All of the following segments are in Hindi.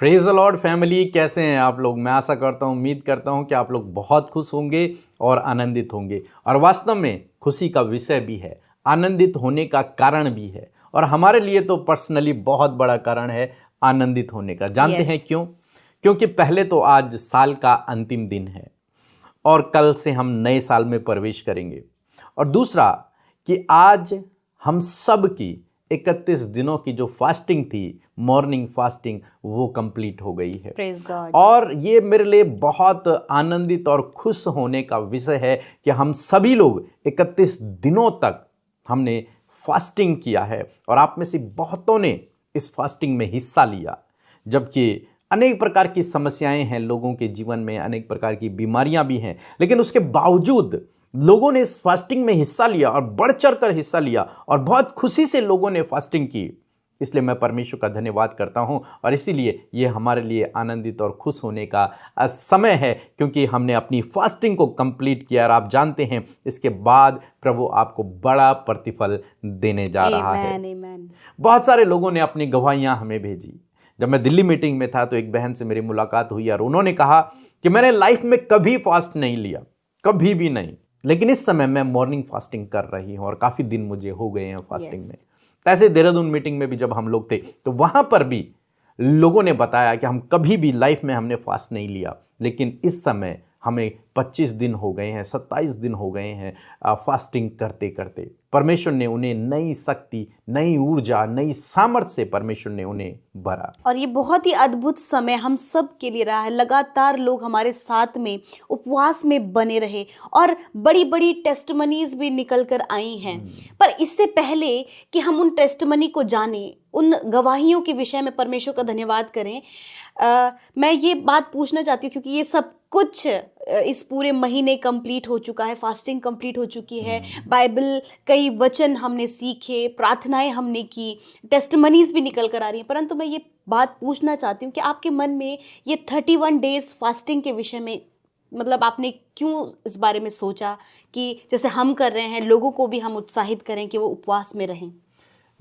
प्रेज द लॉर्ड फैमिली, कैसे हैं आप लोग। मैं आशा करता हूं, उम्मीद करता हूं कि आप लोग बहुत खुश होंगे और आनंदित होंगे। और वास्तव में खुशी का विषय भी है, आनंदित होने का कारण भी है। और हमारे लिए तो पर्सनली बहुत बड़ा कारण है आनंदित होने का। जानते हैं क्यों? क्योंकि पहले तो आज साल का अंतिम दिन है और कल से हम नए साल में प्रवेश करेंगे। और दूसरा कि आज हम सब की 31 दिनों की जो फास्टिंग थी, मॉर्निंग फास्टिंग, वो कंप्लीट हो गई है। Praise God. और ये मेरे लिए बहुत आनंदित और खुश होने का विषय है कि हम सभी लोग 31 दिनों तक हमने फास्टिंग किया है। और आप में से बहुतों ने इस फास्टिंग में हिस्सा लिया, जबकि अनेक प्रकार की समस्याएं हैं लोगों के जीवन में, अनेक प्रकार की बीमारियां भी हैं, लेकिन उसके बावजूद लोगों ने इस फास्टिंग में हिस्सा लिया और बढ़ चढ़ कर हिस्सा लिया और बहुत खुशी से लोगों ने फास्टिंग की। इसलिए मैं परमेश्वर का धन्यवाद करता हूं और इसीलिए ये हमारे लिए आनंदित और खुश होने का समय है, क्योंकि हमने अपनी फास्टिंग को कंप्लीट किया। और आप जानते हैं इसके बाद प्रभु आपको बड़ा प्रतिफल देने जा रहा है। Amen. बहुत सारे लोगों ने अपनी गवाहियां हमें भेजी। जब मैं दिल्ली मीटिंग में था तो एक बहन से मेरी मुलाकात हुई और उन्होंने कहा कि मैंने लाइफ में कभी फास्ट नहीं लिया, कभी भी नहीं, लेकिन इस समय मैं मॉर्निंग फास्टिंग कर रही हूं और काफी दिन मुझे हो गए हैं फास्टिंग में। ऐसे देहरादून मीटिंग में भी जब हम लोग थे तो वहां पर भी लोगों ने बताया कि हम कभी भी लाइफ में हमने फास्ट नहीं लिया, लेकिन इस समय हमें 25 दिन हो गए हैं, 27 दिन हो गए हैं फास्टिंग करते करते। परमेश्वर ने उन्हें नई शक्ति, नई ऊर्जा, नई सामर्थ्य से परमेश्वर ने उन्हें भरा। और ये बहुत ही अद्भुत समय हम सब के लिए रहा है। लगातार लोग हमारे साथ में उपवास में बने रहे और बड़ी बड़ी टेस्टमनीज भी निकल कर आई हैं। पर इससे पहले कि हम उन टेस्टमनी को जानें, उन गवाहियों के विषय में परमेश्वर का धन्यवाद करें, मैं ये बात पूछना चाहती हूँ, क्योंकि ये सब कुछ इस पूरे महीने कंप्लीट हो चुका है, फास्टिंग कंप्लीट हो चुकी है, बाइबल कई वचन हमने सीखे, प्रार्थनाएं हमने की, टेस्टमनीज भी निकल कर आ रही हैं। परंतु मैं ये बात पूछना चाहती हूँ कि आपके मन में ये 31 डेज फास्टिंग के विषय में, मतलब आपने क्यों इस बारे में सोचा कि जैसे हम कर रहे हैं, लोगों को भी हम उत्साहित करें कि वो उपवास में रहें?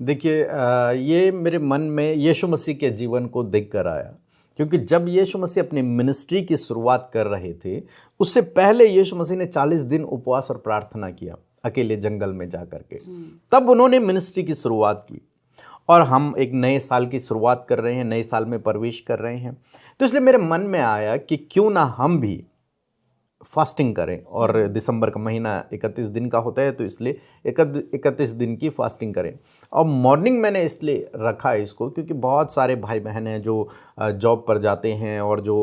देखिए, ये मेरे मन में यीशु मसीह के जीवन को देख कर आया, क्योंकि जब यीशु मसीह अपनी मिनिस्ट्री की शुरुआत कर रहे थे, उससे पहले यीशु मसीह ने 40 दिन उपवास और प्रार्थना किया अकेले जंगल में जा करके। तब उन्होंने मिनिस्ट्री की शुरुआत की और हम एक नए साल की शुरुआत कर रहे हैं, नए साल में प्रवेश कर रहे हैं। तो इसलिए मेरे मन में आया कि क्यों ना हम भी फास्टिंग करें। और दिसंबर का महीना 31 दिन का होता है, तो इसलिए 31 दिन की फास्टिंग करें। और मॉर्निंग मैंने इसलिए रखा है इसको, क्योंकि बहुत सारे भाई बहन हैं जो जॉब पर जाते हैं और जो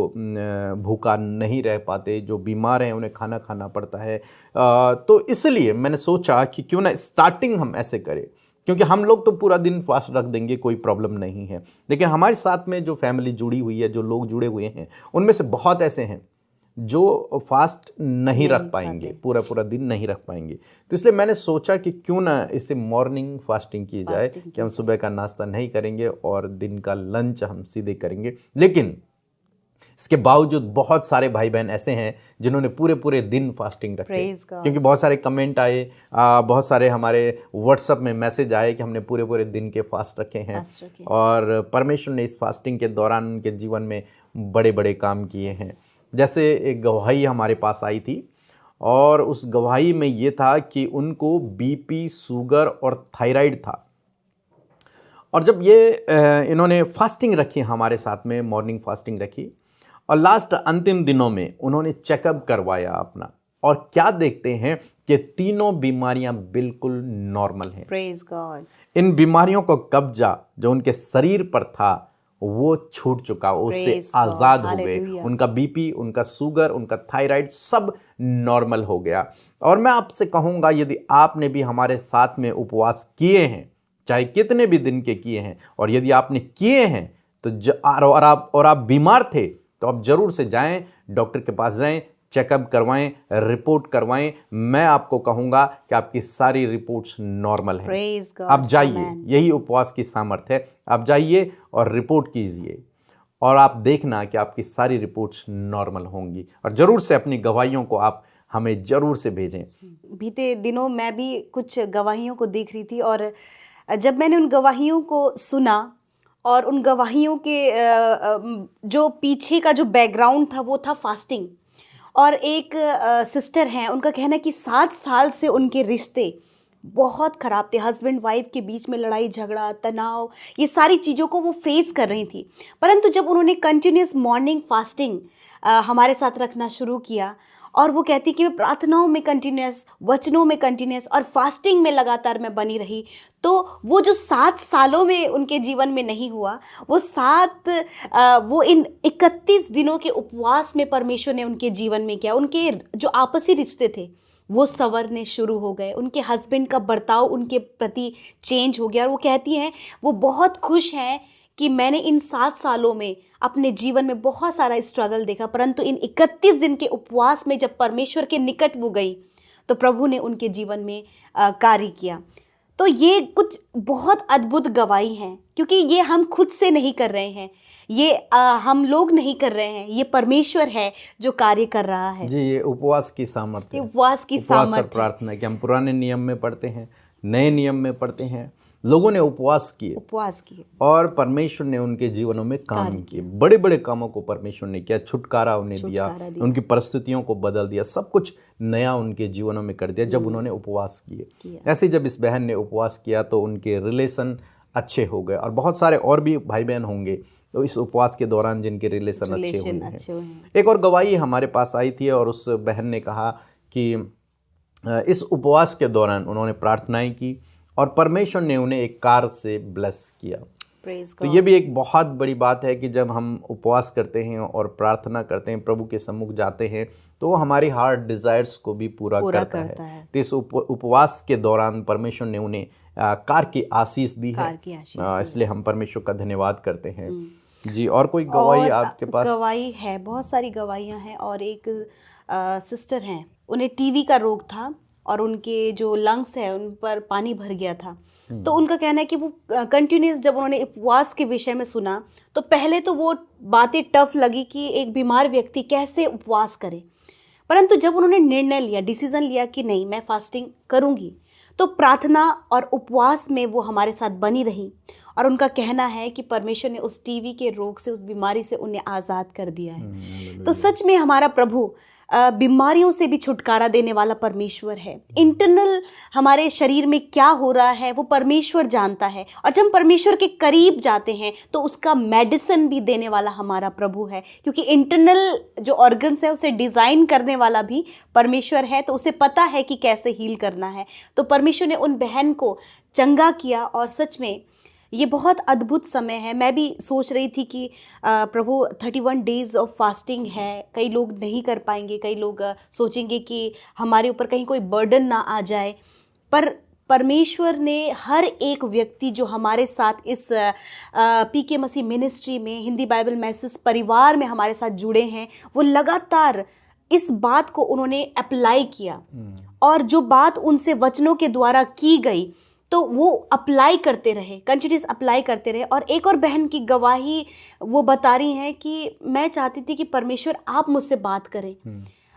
भूखा नहीं रह पाते, जो बीमार हैं, उन्हें खाना खाना पड़ता है। तो इसलिए मैंने सोचा कि क्यों ना स्टार्टिंग हम ऐसे करें, क्योंकि हम लोग तो पूरा दिन फास्ट रख देंगे, कोई प्रॉब्लम नहीं है, लेकिन हमारे साथ में जो फैमिली जुड़ी हुई है, जो लोग जुड़े हुए हैं, उनमें से बहुत ऐसे हैं जो फास्ट नहीं रख पाएंगे, पूरा दिन नहीं रख पाएंगे। तो इसलिए मैंने सोचा कि क्यों ना इसे मॉर्निंग फास्टिंग की जाए, कि हम सुबह का नाश्ता नहीं करेंगे और दिन का लंच हम सीधे करेंगे। लेकिन इसके बावजूद बहुत सारे भाई बहन ऐसे हैं जिन्होंने पूरे दिन फास्टिंग रखे, क्योंकि बहुत सारे कमेंट आए, बहुत सारे हमारे व्हाट्सएप में मैसेज आए कि हमने पूरे दिन के फास्ट रखे हैं और परमेश्वर ने इस फास्टिंग के दौरान उनके जीवन में बड़े बड़े काम किए हैं। जैसे एक गवाही हमारे पास आई थी और उस गवाही में ये था कि उनको बीपी, शुगर और थायराइड था। और जब ये इन्होंने फास्टिंग रखी, हमारे साथ में मॉर्निंग फास्टिंग रखी और लास्ट अंतिम दिनों में उन्होंने चेकअप करवाया अपना, और क्या देखते हैं कि तीनों बीमारियां बिल्कुल नॉर्मल हैं। Praise God. इन बीमारियों का कब्जा जो उनके शरीर पर था वो छूट चुका, उससे आज़ाद हो गए। उनका बीपी, उनका शुगर, उनका थायराइड सब नॉर्मल हो गया। और मैं आपसे कहूँगा, यदि आपने भी हमारे साथ में उपवास किए हैं, चाहे कितने भी दिन के किए हैं, और यदि आपने किए हैं तो और आप बीमार थे, तो आप जरूर से जाएं, डॉक्टर के पास जाएं, चेकअप करवाएं, रिपोर्ट करवाएं। मैं आपको कहूंगा कि आपकी सारी रिपोर्ट्स नॉर्मल हैं। आप जाइए, यही उपवास की सामर्थ्य है। आप जाइए और रिपोर्ट कीजिए और आप देखना कि आपकी सारी रिपोर्ट्स नॉर्मल होंगी। और ज़रूर से अपनी गवाहियों को आप हमें ज़रूर से भेजें। बीते दिनों मैं भी कुछ गवाहियों को देख रही थी और जब मैंने उन गवाहियों को सुना और उन गवाहियों के जो पीछे का जो बैकग्राउंड था वो था फास्टिंग। और एक सिस्टर हैं, उनका कहना है कि 7 साल से उनके रिश्ते बहुत ख़राब थे, हस्बैंड वाइफ के बीच में लड़ाई झगड़ा तनाव, ये सारी चीज़ों को वो फेस कर रही थी। परंतु जब उन्होंने कंटिन्यूस मॉर्निंग फास्टिंग हमारे साथ रखना शुरू किया, और वो कहती कि मैं प्रार्थनाओं में कंटिन्यूस, वचनों में कंटिन्यूस और फास्टिंग में लगातार मैं बनी रही, तो वो जो 7 सालों में उनके जीवन में नहीं हुआ, वो इन 31 दिनों के उपवास में परमेश्वर ने उनके जीवन में किया। उनके जो आपसी रिश्ते थे वो संवरने शुरू हो गए, उनके हस्बैंड का बर्ताव उनके प्रति चेंज हो गया। और वो कहती हैं वो बहुत खुश हैं कि मैंने इन 7 सालों में अपने जीवन में बहुत सारा स्ट्रगल देखा, परंतु इन 31 दिन के उपवास में जब परमेश्वर के निकट वो गई तो प्रभु ने उनके जीवन में कार्य किया। तो ये कुछ बहुत अद्भुत गवाही हैं, क्योंकि ये हम खुद से नहीं कर रहे हैं, ये हम लोग नहीं कर रहे हैं, ये परमेश्वर है जो कार्य कर रहा है। जी, ये उपवास की सामर्थ्य है। उपवास की सामर्थ्य और प्रार्थना कि हम पुराने नियम में पढ़ते हैं, नए नियम में पढ़ते हैं, लोगों ने उपवास किए और परमेश्वर ने उनके जीवनों में काम किए, बड़े बड़े कामों को परमेश्वर ने किया, छुटकारा उन्हें दिया, उनकी परिस्थितियों को बदल दिया, सब कुछ नया उनके जीवनों में कर दिया जब उन्होंने उपवास किए। ऐसे जब इस बहन ने उपवास किया तो उनके रिलेशन अच्छे हो गए, और बहुत सारे और भी भाई बहन होंगे तो इस उपवास के दौरान जिनके रिलेशन अच्छे हुए हैं। एक और गवाही हमारे पास आई थी और उस बहन ने कहा कि इस उपवास के दौरान उन्होंने प्रार्थनाएं की और परमेश्वर ने उन्हें एक कार से ब्लेस किया। तो ये भी एक बहुत बड़ी बात है कि जब हम उपवास करते हैं और प्रार्थना करते हैं, प्रभु के सम्मुख जाते हैं, तो वो हमारी हार्ट डिजायर्स को भी पूरा करता है। तो इस उपवास के दौरान परमेश्वर ने उन्हें कार की आशीष दी है, इसलिए हम परमेश्वर का धन्यवाद करते हैं। जी, और कोई गवाही आपके पास? गवाही है, बहुत सारी गवाहियाँ हैं। और एक सिस्टर हैं, उन्हें टीवी का रोग था और उनके जो लंग्स है उन पर पानी भर गया था। तो उनका कहना है कि वो कंटिन्यूस जब उन्होंने उपवास के विषय में सुना तो पहले तो वो बातें टफ लगी कि एक बीमार व्यक्ति कैसे उपवास करे, परंतु जब उन्होंने निर्णय लिया, डिसीजन लिया कि नहीं मैं फास्टिंग करूँगी, तो प्रार्थना और उपवास में वो हमारे साथ बनी रही। और उनका कहना है कि परमेश्वर ने उस टीवी के रोग से, उस बीमारी से उन्हें आज़ाद कर दिया है। तो सच में हमारा प्रभु बीमारियों से भी छुटकारा देने वाला परमेश्वर है। इंटरनल हमारे शरीर में क्या हो रहा है वो परमेश्वर जानता है, और जब हम परमेश्वर के करीब जाते हैं तो उसका मेडिसिन भी देने वाला हमारा प्रभु है, क्योंकि इंटरनल जो ऑर्गन्स है उसे डिज़ाइन करने वाला भी परमेश्वर है, तो उसे पता है कि कैसे हील करना है। तो परमेश्वर ने उन बहन को चंगा किया, और सच में ये बहुत अद्भुत समय है। मैं भी सोच रही थी कि प्रभु 31 डेज़ ऑफ फास्टिंग है, कई लोग नहीं कर पाएंगे, कई लोग सोचेंगे कि हमारे ऊपर कहीं कोई बर्डन ना आ जाए, पर परमेश्वर ने हर एक व्यक्ति जो हमारे साथ इस पीके मसीह मिनिस्ट्री में, हिंदी बाइबल मैसेज परिवार में हमारे साथ जुड़े हैं, वो लगातार इस बात को उन्होंने अप्लाई किया, और जो बात उनसे वचनों के द्वारा की गई तो वो अप्लाई करते रहे, कंटिन्यूस अप्लाई करते रहे। और एक और बहन की गवाही वो बता रही हैं कि मैं चाहती थी कि परमेश्वर आप मुझसे बात करें,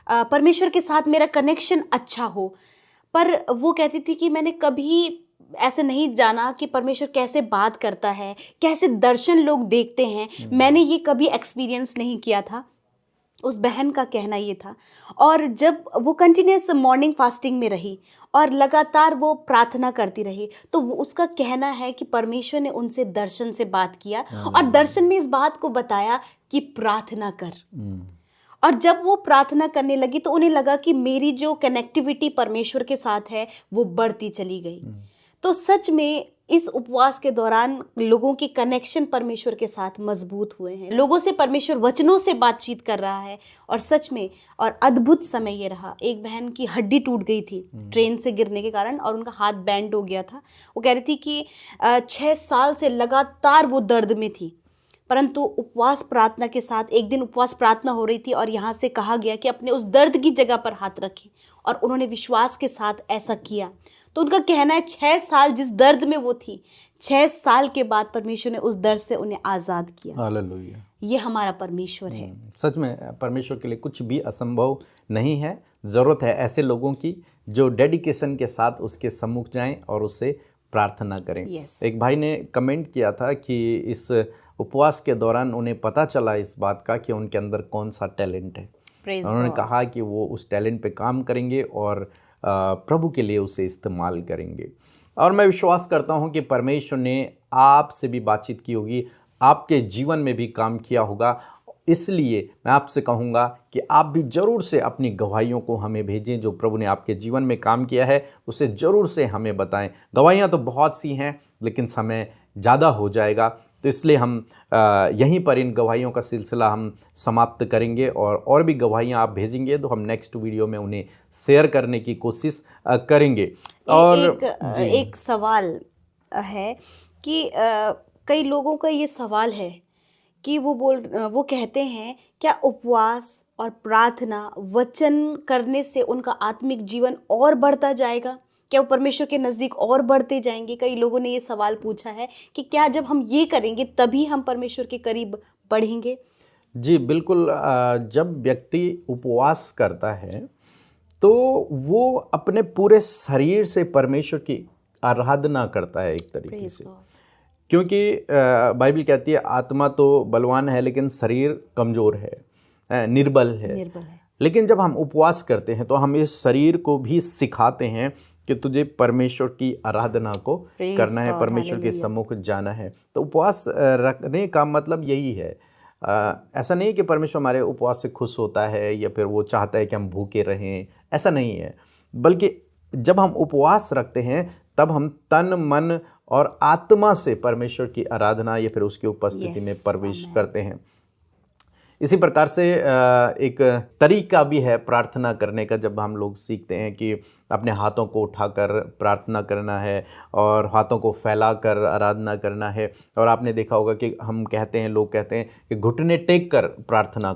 परमेश्वर के साथ मेरा कनेक्शन अच्छा हो, पर वो कहती थी कि मैंने कभी ऐसे नहीं जाना कि परमेश्वर कैसे बात करता है, कैसे दर्शन लोग देखते हैं, मैंने ये कभी एक्सपीरियंस नहीं किया था। उस बहन का कहना ये था। और जब वो कंटिन्यूस मॉर्निंग फास्टिंग में रही और लगातार वो प्रार्थना करती रही, तो उसका कहना है कि परमेश्वर ने उनसे दर्शन से बात किया, और दर्शन में इस बात को बताया कि प्रार्थना कर। और जब वो प्रार्थना करने लगी तो उन्हें लगा कि मेरी जो कनेक्टिविटी परमेश्वर के साथ है वो बढ़ती चली गई। तो सच में इस उपवास के दौरान लोगों के कनेक्शन परमेश्वर के साथ मजबूत हुए हैं, लोगों से परमेश्वर वचनों से बातचीत कर रहा है। और सच में और अद्भुत समय ये रहा। एक बहन की हड्डी टूट गई थी ट्रेन से गिरने के कारण, और उनका हाथ बैंड हो गया था। वो कह रही थी कि 6 साल से लगातार वो दर्द में थी, परंतु उपवास प्रार्थना के साथ एक दिन उपवास प्रार्थना हो रही थी और यहाँ से कहा गया कि अपने उस दर्द की जगह पर हाथ रखें, और उन्होंने विश्वास के साथ ऐसा किया। तो उनका कहना है 6 साल जिस दर्द में वो थी, 6 साल के बाद परमेश्वर ने उस दर्द से उन्हें आज़ाद किया। हालेलुया। ये हमारा परमेश्वर है। सच में परमेश्वर के लिए कुछ भी असंभव नहीं है। ज़रूरत है ऐसे लोगों की जो डेडिकेशन के साथ उसके सम्मुख जाएं और उससे प्रार्थना करें। Yes. एक भाई ने कमेंट किया था कि इस उपवास के दौरान उन्हें पता चला इस बात का कि उनके अंदर कौन सा टैलेंट है। Praise उन्होंने God. कहा कि वो उस टैलेंट पे काम करेंगे और प्रभु के लिए उसे इस्तेमाल करेंगे। और मैं विश्वास करता हूँ कि परमेश्वर ने आपसे भी बातचीत की होगी, आपके जीवन में भी काम किया होगा। इसलिए मैं आपसे कहूँगा कि आप भी ज़रूर से अपनी गवाहियों को हमें भेजें, जो प्रभु ने आपके जीवन में काम किया है उसे ज़रूर से हमें बताएं। गवाहियाँ तो बहुत सी हैं, लेकिन समय ज़्यादा हो जाएगा, तो इसलिए हम यहीं पर इन गवाहियों का सिलसिला हम समाप्त करेंगे। और भी गवाहियाँ आप भेजेंगे तो हम नेक्स्ट वीडियो में उन्हें शेयर करने की कोशिश करेंगे। और एक सवाल है कि कई लोगों का ये सवाल है कि वो कहते हैं, क्या उपवास और प्रार्थना वचन करने से उनका आत्मिक जीवन और बढ़ता जाएगा? क्या वो परमेश्वर के नज़दीक और बढ़ते जाएंगे? कई लोगों ने ये सवाल पूछा है कि क्या जब हम ये करेंगे तभी हम परमेश्वर के करीब बढ़ेंगे? जी बिल्कुल। जब व्यक्ति उपवास करता है तो वो अपने पूरे शरीर से परमेश्वर की आराधना करता है एक तरीके Praise से। God. क्योंकि बाइबल कहती है आत्मा तो बलवान है लेकिन शरीर कमज़ोर है, निर्बल है। लेकिन जब हम उपवास करते हैं तो हम इस शरीर को भी सिखाते हैं कि तुझे परमेश्वर की आराधना को करना है, परमेश्वर के सम्मुख जाना है। तो उपवास रखने का मतलब यही है। ऐसा नहीं है कि परमेश्वर हमारे उपवास से खुश होता है या फिर वो चाहता है कि हम भूखे रहें, ऐसा नहीं है। बल्कि जब हम उपवास रखते हैं तब हम तन मन और आत्मा से परमेश्वर की आराधना या फिर उसकी उपस्थिति में प्रवेश करते हैं। इसी प्रकार से एक तरीका भी है प्रार्थना करने का, जब हम लोग सीखते हैं कि अपने हाथों को उठाकर प्रार्थना करना है और हाथों को फैलाकर आराधना करना है। और आपने देखा होगा कि हम कहते हैं, लोग कहते हैं कि घुटने टेक कर प्रार्थना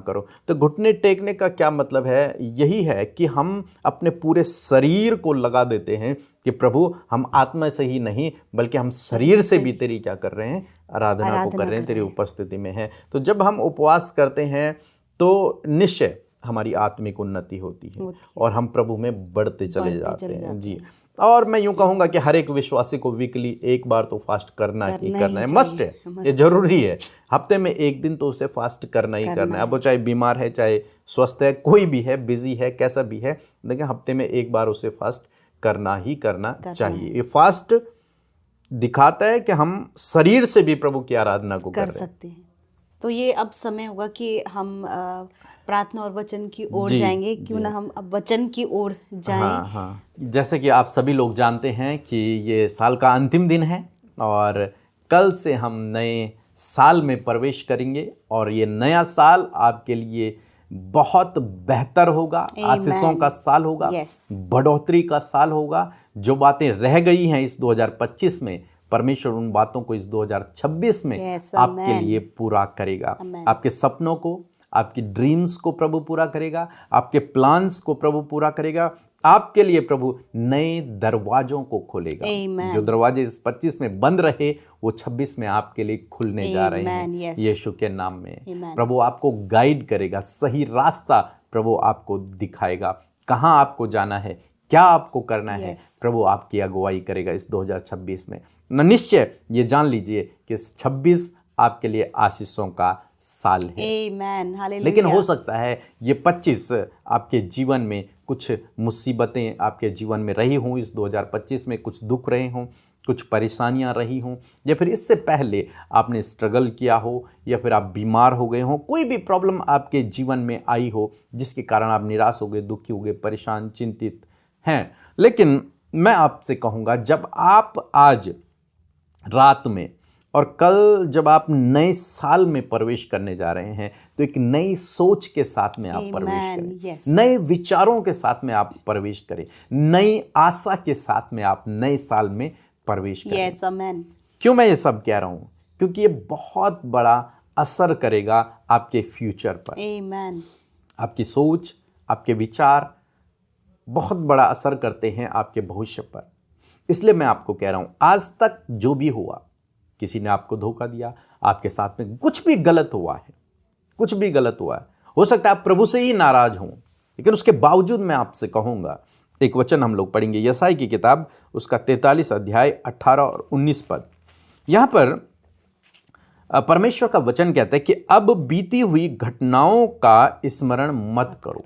करो। तो घुटने टेकने का क्या मतलब है? यही है कि हम अपने पूरे शरीर को लगा देते हैं कि प्रभु हम आत्मा से ही नहीं बल्कि हम शरीर से भी तेरी क्या कर रहे हैं? आराधना को कर रहे हैं, तेरी उपस्थिति में है। तो जब हम उपवास करते हैं तो निश्चय हमारी आत्मिक उन्नति होती है और हम प्रभु में बढ़ते चले जाते हैं। जी। और मैं यूं कहूँगा कि हर एक विश्वासी को वीकली एक बार तो फास्ट करना ही करना है, मस्ट है, ये जरूरी है। हफ्ते में एक दिन तो उसे फास्ट करना ही करना है। अब वो चाहे बीमार है, चाहे स्वस्थ है, कोई भी है, बिजी है, कैसा भी है, लेकिन हफ्ते में एक बार उसे फास्ट करना ही करना चाहिए। ये फास्ट दिखाता है कि हम शरीर से भी प्रभु की आराधना को कर सकते हैं। तो ये अब समय होगा कि हम प्रार्थना और वचन की ओर जाएंगे। क्यों ना हम अब वचन की ओर जाएं। हाँ। जैसे कि आप सभी लोग जानते हैं कि ये साल का अंतिम दिन है और कल से हम नए साल में प्रवेश करेंगे और ये नया साल आपके लिए बहुत बेहतर होगा, आशीषों का साल होगा, बढ़ोतरी का साल होगा। जो बातें रह गई हैं इस 2025 में, परमेश्वर उन बातों को इस 2026 में आपके लिए पूरा करेगा। आपके सपनों को, आपकी ड्रीम्स को प्रभु पूरा करेगा, आपके प्लान्स को प्रभु पूरा करेगा। आपके लिए प्रभु नए दरवाजों को खोलेगा। जो दरवाजे इस 25 में बंद रहे वो 26 में आपके लिए खुलने जा रहे हैं यीशु के नाम में। प्रभु आपको गाइड करेगा, सही रास्ता प्रभु आपको दिखाएगा, कहाँ आपको जाना है, क्या आपको करना है। प्रभु आपकी अगुवाई करेगा इस 2026 में। निश्चय ये जान लीजिए कि 26 आपके लिए आशीषों का साल है। लेकिन हो सकता है ये 25 आपके जीवन में कुछ मुसीबतें आपके जीवन में रही हों, इस 2025 में कुछ दुख रहे हों, कुछ परेशानियां रही हों, या फिर इससे पहले आपने स्ट्रगल किया हो, या फिर आप बीमार हो गए हों, कोई भी प्रॉब्लम आपके जीवन में आई हो जिसके कारण आप निराश हो गए, दुखी हो गए, परेशान, चिंतित हैं। लेकिन मैं आपसे कहूँगा, जब आप आज रात में और कल जब आप नए साल में प्रवेश करने जा रहे हैं तो एक नई सोच के साथ में आप प्रवेश करें, नए विचारों के साथ में आप प्रवेश करें, नई आशा के साथ में आप नए साल में प्रवेश करें। क्यों मैं ये सब कह रहा हूँ? क्योंकि ये बहुत बड़ा असर करेगा आपके फ्यूचर पर। आपकी सोच, आपके विचार बहुत बड़ा असर करते हैं आपके भविष्य पर। इसलिए मैं आपको कह रहा हूँ, आज तक जो भी हुआ, किसी ने आपको धोखा दिया, आपके साथ में कुछ भी गलत हुआ है, कुछ भी गलत हुआ है, हो सकता है आप प्रभु से ही नाराज हों, लेकिन उसके बावजूद मैं आपसे कहूँगा एक वचन हम लोग पढ़ेंगे, यशायाह की किताब उसका 43 अध्याय 18 और 19 पद। यहाँ पर परमेश्वर का वचन कहता है कि अब बीती हुई घटनाओं का स्मरण मत करो।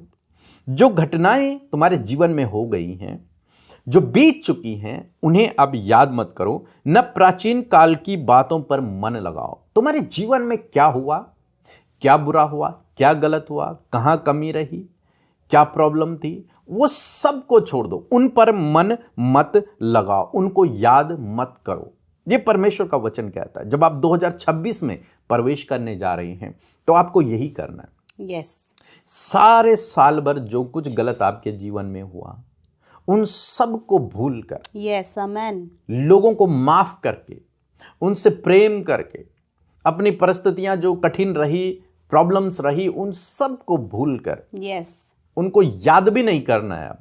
जो घटनाएं तुम्हारे जीवन में हो गई हैं, जो बीत चुकी हैं, उन्हें अब याद मत करो, न प्राचीन काल की बातों पर मन लगाओ। तुम्हारे जीवन में क्या हुआ, क्या बुरा हुआ, क्या गलत हुआ, कहां कमी रही, क्या प्रॉब्लम थी, वो सब को छोड़ दो, उन पर मन मत लगाओ, उनको याद मत करो। ये परमेश्वर का वचन कहता है। जब आप 2026 में प्रवेश करने जा रहे हैं तो आपको यही करना है। यस। सारे साल भर जो कुछ गलत आपके जीवन में हुआ, उन सब को भूल कर, यस, आमेन, लोगों को माफ करके, उनसे प्रेम करके, अपनी परिस्थितियां जो कठिन रही, प्रॉब्लम्स रही, उन सब को भूल कर, यस, उनको याद भी नहीं करना है।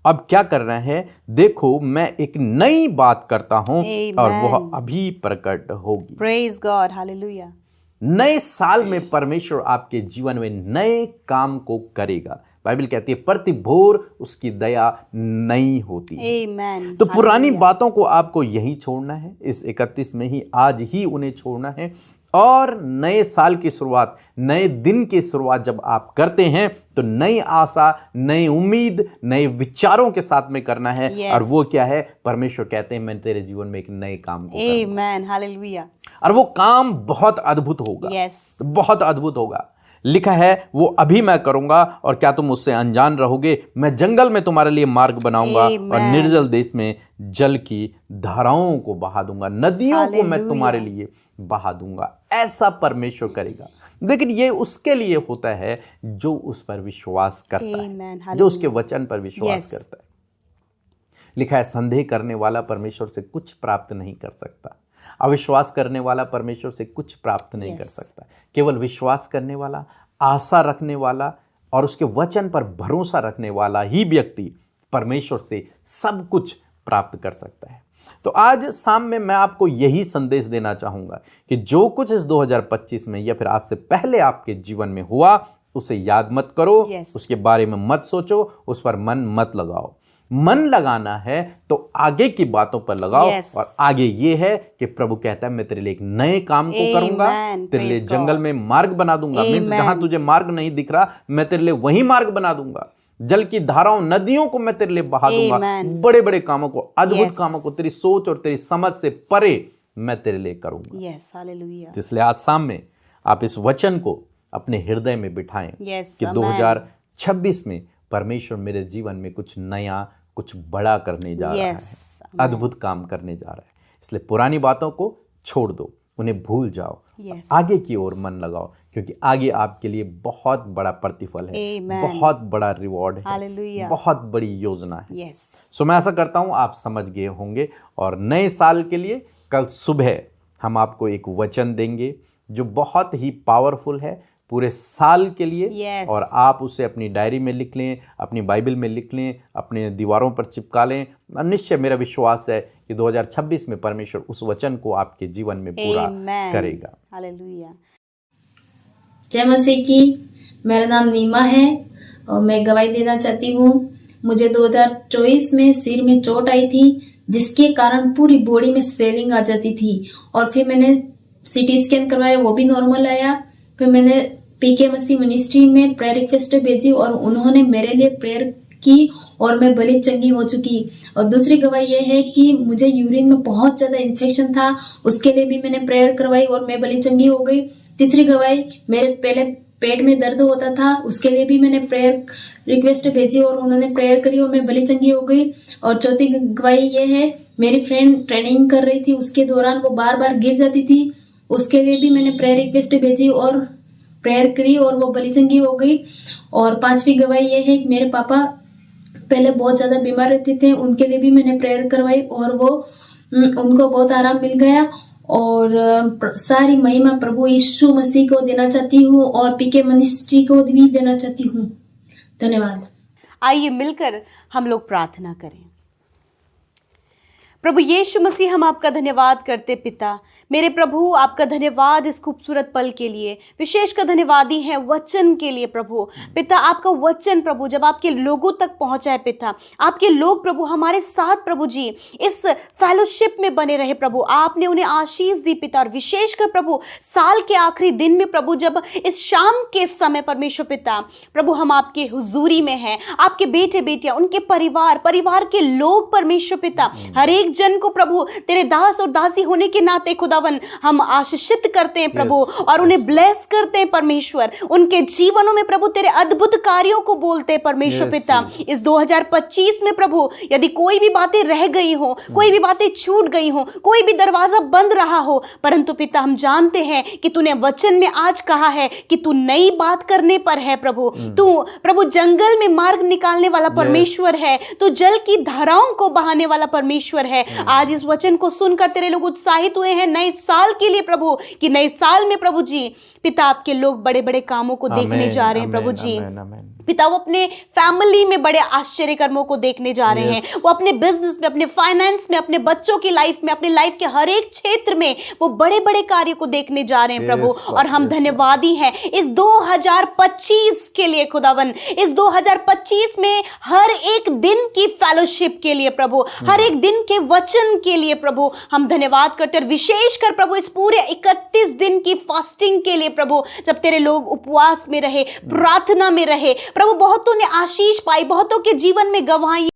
अब क्या करना है, देखो मैं एक नई बात करता हूं और वह अभी प्रकट होगी। Praise God, hallelujah. नए साल में परमेश्वर आपके जीवन में नए काम को करेगा। बाइबल कहती है प्रति भोर उसकी दया नई होती है। आमेन। तो पुरानी बातों को आपको यही छोड़ना है, इस 31 में ही, आज ही उन्हें छोड़ना है। और नए साल की शुरुआत, नए दिन की शुरुआत जब आप करते हैं तो नई आशा, नई उम्मीद, नए विचारों के साथ में करना है। Yes. और वो क्या है, परमेश्वर कहते हैं मैं तेरे जीवन में एक नए काम को करूंगा। आमेन, हालेलुया। और वो काम बहुत अद्भुत होगा। Yes. बहुत अद्भुत होगा। लिखा है वो अभी मैं करूंगा और क्या तुम उससे अनजान रहोगे। मैं जंगल में तुम्हारे लिए मार्ग बनाऊंगा और निर्जल देश में जल की धाराओं को बहा दूंगा, नदियों को मैं तुम्हारे लिए बहा दूंगा। ऐसा परमेश्वर करेगा। लेकिन ये उसके लिए होता है जो उस पर विश्वास करता है, जो उसके वचन पर विश्वास करता है। लिखा है संदेह करने वाला परमेश्वर से कुछ प्राप्त नहीं कर सकता, अविश्वास करने वाला परमेश्वर से कुछ प्राप्त नहीं कर सकता। केवल विश्वास करने वाला, आशा रखने वाला और उसके वचन पर भरोसा रखने वाला ही व्यक्ति परमेश्वर से सब कुछ प्राप्त कर सकता है। तो आज शाम में मैं आपको यही संदेश देना चाहूंगा कि जो कुछ इस 2025 में या फिर आज से पहले आपके जीवन में हुआ, उसे याद मत करो, उसके बारे में मत सोचो, उस पर मन मत लगाओ। मन लगाना है तो आगे की बातों पर लगाओ। और आगे ये है कि प्रभु कहता है मैं तेरे लिए एक नए काम को करूंगा, तेरे लिए जंगल में मार्ग बना दूंगा। मींस जहां तुझे मार्ग नहीं दिख रहा, मैं तेरे लिए वही मार्ग बना दूंगा। जल की धाराओं, नदियों को मैं तेरे लिए बहा दूंगा। बड़े बड़े कामों को, अद्भुत कामों को, तेरी सोच और तेरी समझ से परे मैं तेरे लिए करूंगा। हालेलुया। इसलिए आज शाम में आप इस वचन को अपने हृदय में बिठाएं कि 2026 में परमेश्वर मेरे जीवन में कुछ नया, कुछ बड़ा करने जा रहा है, अद्भुत काम करने जा रहा है। इसलिए पुरानी बातों को छोड़ दो, उन्हें भूल जाओ, आगे की ओर मन लगाओ, क्योंकि आगे आपके लिए बहुत बड़ा प्रतिफल है, बहुत बड़ा रिवॉर्ड है, बहुत बड़ी योजना है। सो मैं ऐसा करता हूं आप समझ गए होंगे। और नए साल के लिए कल सुबह हम आपको एक वचन देंगे जो बहुत ही पावरफुल है पूरे साल के लिए। और आप उसे अपनी डायरी में लिख लें, अपनी बाइबल में लिख लें, अपने दीवारों पर चिपका लें। निश्चय मेरा विश्वास है कि 2026 में परमेश्वर उस वचन को आपके जीवन में पूरा करेगा। हालेलुया। जय मसीह की। मेरा नाम नीमा है और मैं गवाही देना चाहती हूँ। मुझे 2024 में सिर में चोट आई थी, जिसके कारण पूरी बॉडी में स्वेलिंग आ जाती थी। और फिर मैंने सीटी स्कैन करवाया, वो भी नॉर्मल आया। फिर मैंने पीके मसीह मिनिस्ट्री में प्रेयर रिक्वेस्ट भेजी और उन्होंने मेरे लिए प्रेयर की और मैं भली चंगी हो चुकी। और दूसरी गवाही ये है कि मुझे यूरिन में बहुत ज्यादा इन्फेक्शन था, उसके लिए भी मैंने प्रेयर करवाई और मैं भली चंगी हो गई। तीसरी गवाही, मेरे पहले पेट में दर्द होता था, उसके लिए भी मैंने प्रेयर रिक्वेस्ट भेजी और उन्होंने प्रेयर करी और मैं भली चंगी हो गई। और चौथी गवाही ये है, मेरी फ्रेंड ट्रेनिंग कर रही थी, उसके दौरान वो बार बार गिर जाती थी, उसके लिए भी मैंने प्रेयर रिक्वेस्ट भेजी और प्रेयर करी और वो भली चंगी हो गई। और पांचवी गवाही ये है कि मेरे पापा पहले बहुत ज्यादा बीमार रहते थे, उनके लिए भी मैंने प्रेयर करवाई और वो उनको बहुत आराम मिल गया। और सारी महिमा प्रभु यीशु मसीह को देना चाहती हूँ और पीके मिनिस्ट्री को भी देना चाहती हूँ। धन्यवाद। आइए मिलकर हम लोग प्रार्थना करें। प्रभु यीशु मसीह, हम आपका धन्यवाद करते पिता। मेरे प्रभु, आपका धन्यवाद इस खूबसूरत पल के लिए, विशेषकर धन्यवादी है वचन के लिए प्रभु। पिता, आपका वचन प्रभु जब आपके लोगों तक पहुंचा है पिता, आपके लोग प्रभु हमारे साथ प्रभु जी इस फेलोशिप में बने रहे प्रभु, आपने उन्हें आशीष दी पिता। और विशेषकर प्रभु साल के आखिरी दिन में प्रभु, जब इस शाम के समय परमेश्वर पिता प्रभु हम आपके हुजूरी में हैं, आपके बेटे बेटियां, उनके परिवार के लोग परमेश्वर पिता, हर एक जन को प्रभु तेरे दास और दासी होने के नाते खुदावन हम आशीषित करते हैं प्रभु, और उन्हें ब्लेस करते हैं परमेश्वर। उनके जीवनों में प्रभु तेरे अद्भुत कार्यों को बोलते हैं परमेश्वर पिता। इस 2025 में प्रभु यदि कोई भी बातें रह गई हो, कोई भी बातें छूट गई हो, कोई भी दरवाजा बंद रहा हो, परंतु पिता हम जानते हैं कि तूने वचन में आज कहा है कि तू नई बात करने पर है प्रभु। तू प्रभु जंगल में मार्ग निकालने वाला परमेश्वर है, तू जल की धाराओं को बहाने वाला परमेश्वर है। आज इस वचन को सुनकर तेरे लोग उत्साहित हुए हैं नए साल के लिए प्रभु, कि नए साल में प्रभु जी पिता आपके लोग बड़े बड़े कामों को देखने जा रहे हैं प्रभु जी। पिता, वो अपने फैमिली में बड़े आश्चर्य कर्मों को देखने जा रहे हैं, वो अपने बिजनेस में, अपने फाइनेंस में, अपने बच्चों की लाइफ में, अपने लाइफ के हर एक क्षेत्र में वो बड़े बड़े कार्य को देखने जा रहे हैं प्रभु। और हम धन्यवादी हैं इस 2025 के लिए खुदावन, इस 2025 में हर एक दिन की फेलोशिप के लिए प्रभु, हर एक दिन के वचन के लिए प्रभु हम धन्यवाद करते हैं। और विशेषकर प्रभु इस पूरे 31 दिन की फास्टिंग के लिए प्रभु, जब तेरे लोग उपवास में रहे, प्रार्थना में रहे प्रभु, बहुतों ने आशीष पाई, बहुतों के जीवन में गवाही